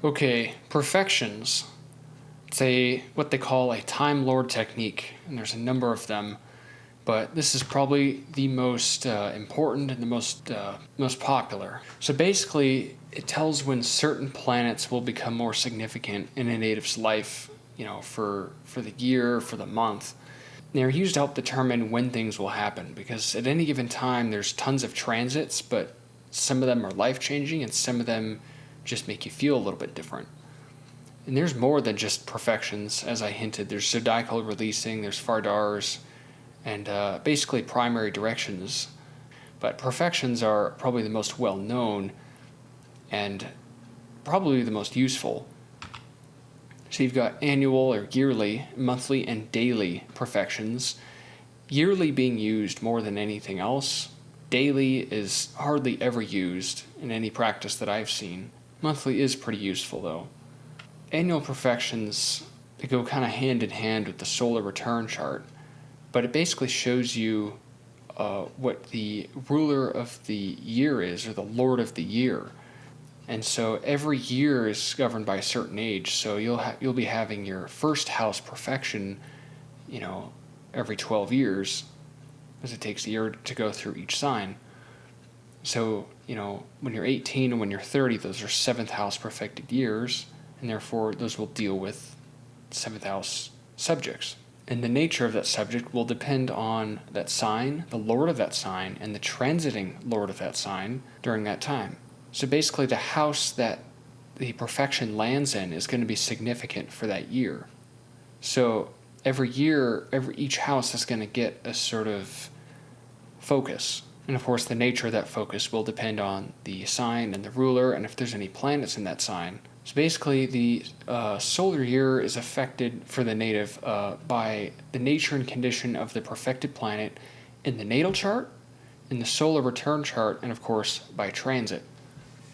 Okay, perfections. It's what they call a Time Lord technique, and there's a number of them, but this is probably the most important and the most popular. So basically, it tells when certain planets will become more significant in a native's life, for the year, for the month. They're used to help determine when things will happen, because at any given time there's tons of transits, but some of them are life changing and some of them just make you feel a little bit different. And there's more than just perfections, as I hinted. There's zodiacal releasing, there's fardars, and basically primary directions. But perfections are probably the most well known and probably the most useful. So you've got annual or yearly, monthly, and daily perfections. Yearly being used more than anything else. Daily is hardly ever used in any practice that I've seen. Monthly is pretty useful though. Annual perfections, they go kind of hand in hand with the solar return chart, but it basically shows you what the ruler of the year is, or the lord of the year. And so every year is governed by a certain age. So you'll be having your first house perfection, every 12 years, as it takes a year to go through each sign. So, when you're 18 and when you're 30, those are seventh house perfected years, and therefore those will deal with seventh house subjects. And the nature of that subject will depend on that sign, the lord of that sign, and the transiting lord of that sign during that time. So basically, the house that the perfection lands in is going to be significant for that year. So every year, each house is going to get a sort of focus. And of course, the nature of that focus will depend on the sign and the ruler, and if there's any planets in that sign. So basically, the solar year is affected for the native by the nature and condition of the perfected planet in the natal chart, in the solar return chart, and of course, by transit.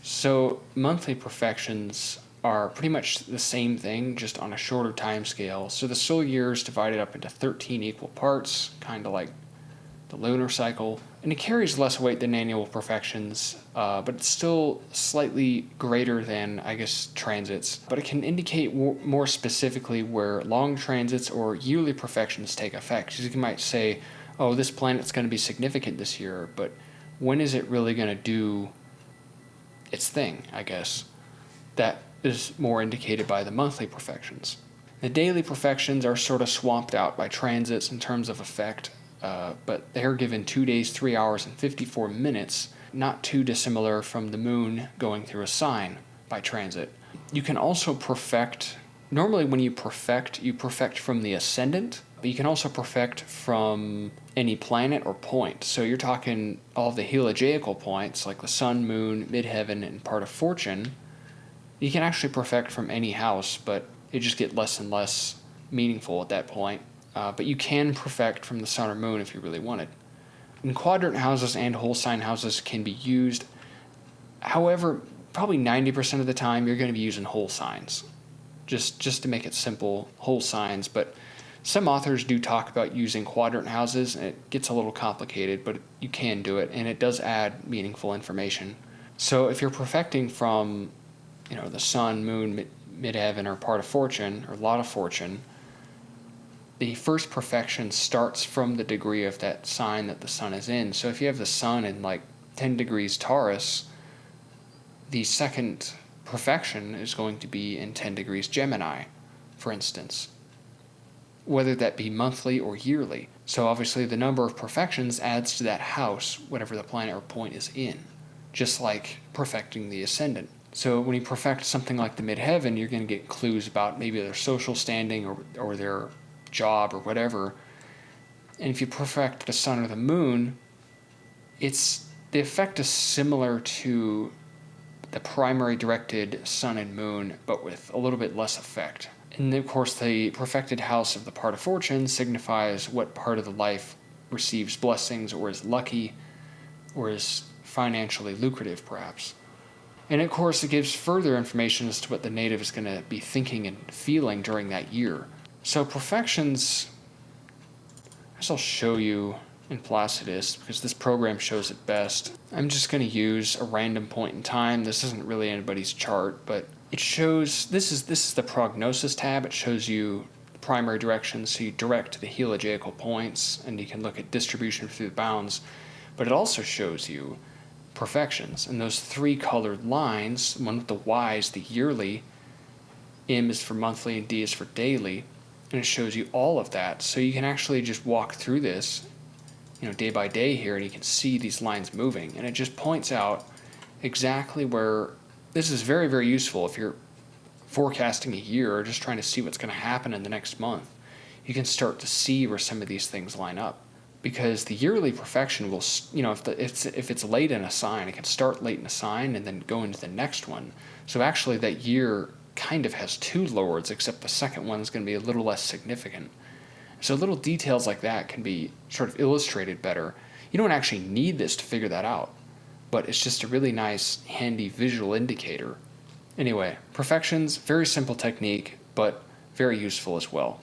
So monthly perfections are pretty much the same thing, just on a shorter time scale. So the solar year is divided up into 13 equal parts, kind of like the lunar cycle, and it carries less weight than annual perfections, but it's still slightly greater than, transits. But it can indicate more specifically where long transits or yearly perfections take effect. You might say, oh, this planet's going to be significant this year, but when is it really going to do its thing, I guess? That is more indicated by the monthly perfections. The daily perfections are sort of swamped out by transits in terms of effect, but they're given 2 days, 3 hours, and 54 minutes, not too dissimilar from the moon going through a sign by transit. You can also perfect, normally when you perfect from the ascendant, but you can also perfect from any planet or point. So you're talking all of the heliacal points, like the sun, moon, midheaven, and part of fortune. You can actually perfect from any house, but it just gets less and less meaningful at that point. But you can perfect from the sun or moon if you really wanted. And quadrant houses and whole sign houses can be used. However, probably 90% of the time you're going to be using whole signs. Just to make it simple, whole signs. But some authors do talk about using quadrant houses, and it gets a little complicated, but you can do it, and it does add meaningful information. So if you're perfecting from, the sun, moon, midheaven, or part of fortune, or lot of fortune, the first perfection starts from the degree of that sign that the sun is in. So if you have the sun in 10 degrees Taurus, the second perfection is going to be in 10 degrees Gemini, for instance, whether that be monthly or yearly. So obviously the number of perfections adds to that house, whatever the planet or point is in, just like perfecting the ascendant. So when you perfect something like the midheaven, you're going to get clues about maybe their social standing or their job or whatever. And if you perfect the sun or the moon, the effect is similar to the primary directed sun and moon, but with a little bit less effect. And of course, the perfected house of the part of fortune signifies what part of the life receives blessings or is lucky or is financially lucrative, perhaps. And of course, it gives further information as to what the native is going to be thinking and feeling during that year. So perfections, I guess I'll show you in Placidus, because this program shows it best. I'm just going to use a random point in time. This isn't really anybody's chart, but it shows, this is the prognosis tab. It shows you primary directions, so you direct to the heliacal points, and you can look at distribution through the bounds. But it also shows you perfections, and those three colored lines, one with the Y is the yearly, M is for monthly, and D is for daily, and it shows you all of that. So you can actually just walk through this, day by day here, and you can see these lines moving, and it just points out exactly where. This is very, very useful if you're forecasting a year or just trying to see what's going to happen in the next month. You can start to see where some of these things line up, because the yearly perfection will, if it's late in a sign, it can start late in a sign and then go into the next one. So actually that year kind of has two lords, except the second one is going to be a little less significant. So little details like that can be sort of illustrated better. You don't actually need this to figure that out, but it's just a really nice, handy visual indicator. Anyway, perfections, very simple technique, but very useful as well.